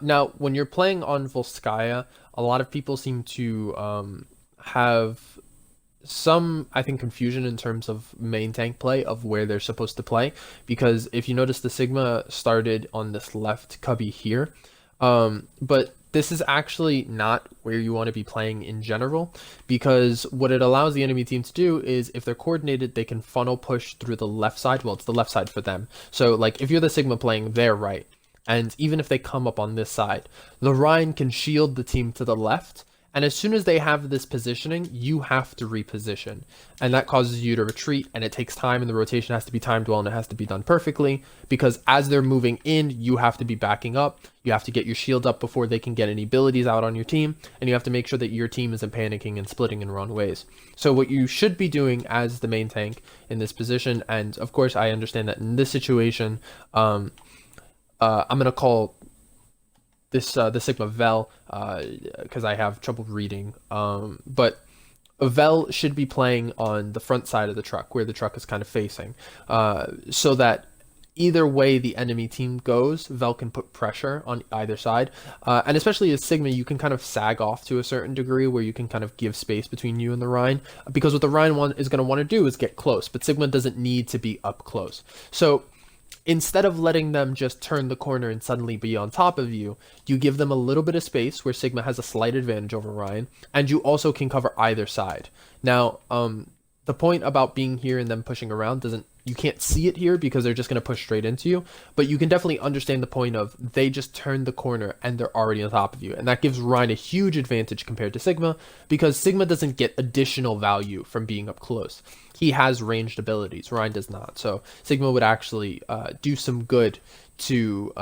Now, when you're playing on Volskaya, a lot of people seem to have some, I think, confusion in terms of main tank play of where they're supposed to play. Because if you notice, the Sigma started on this left cubby here, but this is actually not where you want to be playing in general, because what it allows the enemy team to do is, if they're coordinated, they can funnel push through the left side. Well, it's the left side for them. So, like, if you're the Sigma playing their right, and even if they come up on this side, the Rhine can shield the team to the left. And as soon as they have this positioning, you have to reposition. And that causes you to retreat, and it takes time, and the rotation has to be timed well, and it has to be done perfectly. Because as they're moving in, you have to be backing up. You have to get your shield up before they can get any abilities out on your team. And you have to make sure that your team isn't panicking and splitting in wrong ways. So what you should be doing as the main tank in this position, and of course I understand that in this situation, I'm going to call this the Sigma Vel because I have trouble reading. But Vel should be playing on the front side of the truck where the truck is kind of facing, so that either way the enemy team goes, Vel can put pressure on either side. And especially as Sigma, you can kind of sag off to a certain degree where you can kind of give space between you and the Rhine. Because what the Rhine is going to want to do is get close, but Sigma doesn't need to be up close. So instead of letting them just turn the corner and suddenly be on top of you, you give them a little bit of space where Sigma has a slight advantage over Ryan, and you also can cover either side. Now, the point about being here and them pushing around doesn't, you can't see it here because they're just going to push straight into you, but you can definitely understand the point of they just turned the corner and they're already on top of you. And that gives Ryan a huge advantage compared to Sigma, because Sigma doesn't get additional value from being up close. He has ranged abilities, Ryan does not. So Sigma would actually do some good to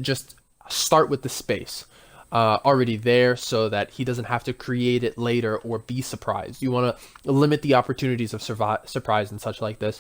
just start with the space already there, so that he doesn't have to create it later or be surprised. You want to limit the opportunities of surprise and such like this,